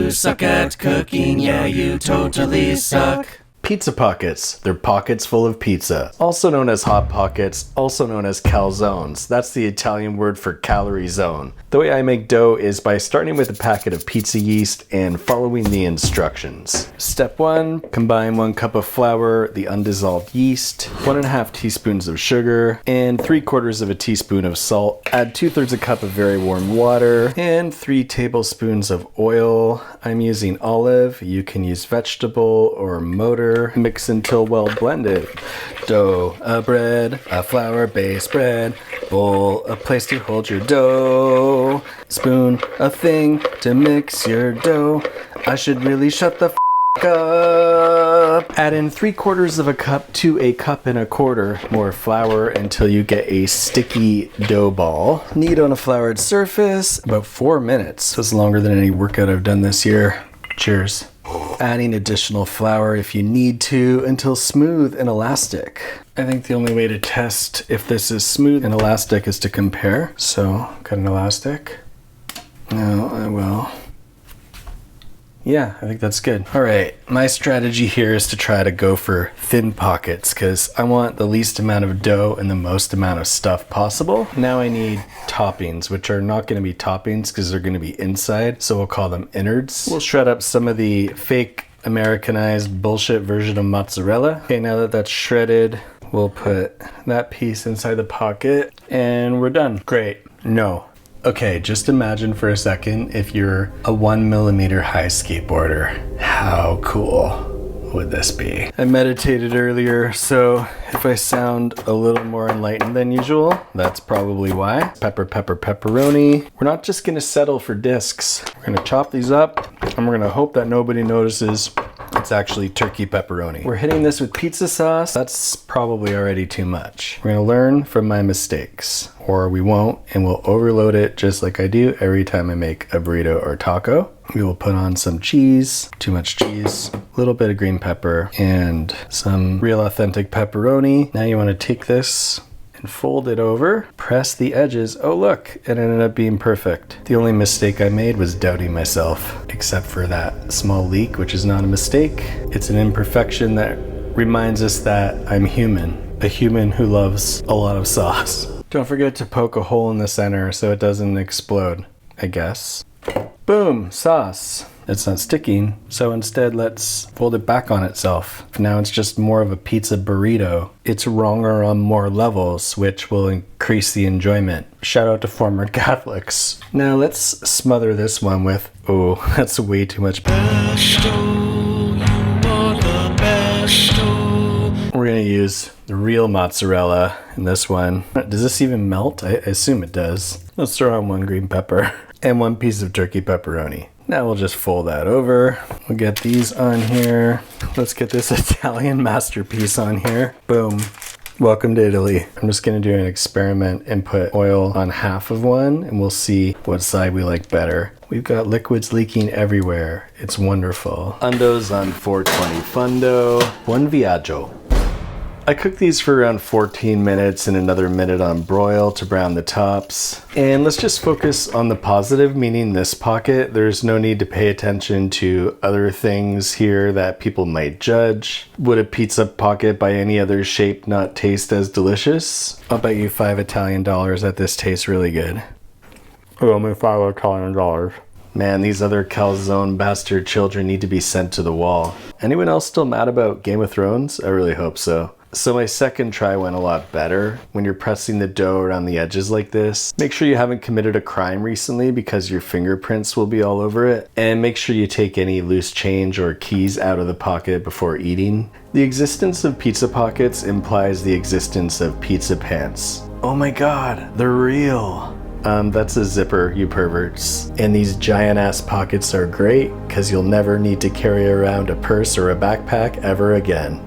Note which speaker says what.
Speaker 1: you suck at cooking, yeah, you totally suck.
Speaker 2: Pizza pockets. They're pockets full of pizza. Also known as hot pockets, also known as calzones. That's the Italian word for calorie zone. The way I make dough is by starting with a packet of pizza yeast and following the instructions. Step 1, combine 1 cup of flour, the undissolved yeast, 1.5 teaspoons of sugar, and 3/4 of a teaspoon of salt. Add 2/3 a cup of very warm water, and 3 tablespoons of oil. I'm using olive. You can use vegetable or motor. Mix until well blended. Dough, a bread, a flour-based bread. Bowl, a place to hold your dough. Spoon, a thing to mix your dough. I should really shut the up. Add in 3/4 of a cup to a cup and a quarter more flour until you get a sticky dough ball. Knead on a floured surface about 4 minutes. This is longer than any workout I've done this year. Cheers. Adding additional flour if you need to until smooth and elastic. I think the only way to test if this is smooth and elastic is to compare. So, got an elastic. Now I will. Yeah, I think that's good. All right, my strategy here is to try to go for thin pockets because I want the least amount of dough and the most amount of stuff possible. Now I need toppings, which are not going to be toppings because they're going to be inside, so we'll call them innards. We'll shred up some of the fake Americanized bullshit version of mozzarella. Okay, now that that's shredded, we'll put that piece inside the pocket and we're done. Great. No. Okay, just imagine for a second if you're a 1 millimeter high skateboarder. How cool would this be? I meditated earlier, so if I sound a little more enlightened than usual, that's probably why. Pepper, pepper, pepperoni. We're not just gonna settle for discs. We're gonna chop these up, and we're gonna hope that nobody notices it's actually turkey pepperoni. We're hitting this with pizza sauce. That's probably already too much. We're gonna learn from my mistakes, or we won't, and we'll overload it just like I do every time I make a burrito or taco. We will put on some cheese, too much cheese, a little bit of green pepper, and some real authentic pepperoni. Now you wanna take this and fold it over, press the edges. Oh look, it ended up being perfect. The only mistake I made was doubting myself, except for that small leak, which is not a mistake. It's an imperfection that reminds us that I'm human, a human who loves a lot of sauce. Don't forget to poke a hole in the center so it doesn't explode, I guess. Boom, sauce. It's not sticking, so instead let's fold it back on itself. Now it's just more of a pizza burrito. It's wronger on more levels, which will increase the enjoyment. Shout out to former Catholics. Now let's smother this one with, oh, that's way too much. We're gonna use the real mozzarella in this one. Does this even melt? I assume it does. Let's throw on 1 green pepper and 1 piece of turkey pepperoni. Now we'll just fold that over. We'll get these on here. Let's get this Italian masterpiece on here. Boom. Welcome to Italy. I'm just gonna do an experiment and put oil on half of one and we'll see what side we like better. We've got liquids leaking everywhere. It's wonderful. Undos on 420 Fundo. Buon viaggio. I cooked these for around 14 minutes and another minute on broil to brown the tops. And let's just focus on the positive, meaning this pocket. There's no need to pay attention to other things here that people might judge. Would a pizza pocket by any other shape not taste as delicious? I'll bet you $5 Italian that this tastes really good. Only $5 Italian. Man, these other calzone bastard children need to be sent to the wall. Anyone else still mad about Game of Thrones? I really hope so. So my second try went a lot better. When you're pressing the dough around the edges like this, make sure you haven't committed a crime recently because your fingerprints will be all over it. And make sure you take any loose change or keys out of the pocket before eating. The existence of pizza pockets implies the existence of pizza pants. Oh my god, they're real. That's a zipper, you perverts. And these giant ass pockets are great because you'll never need to carry around a purse or a backpack ever again.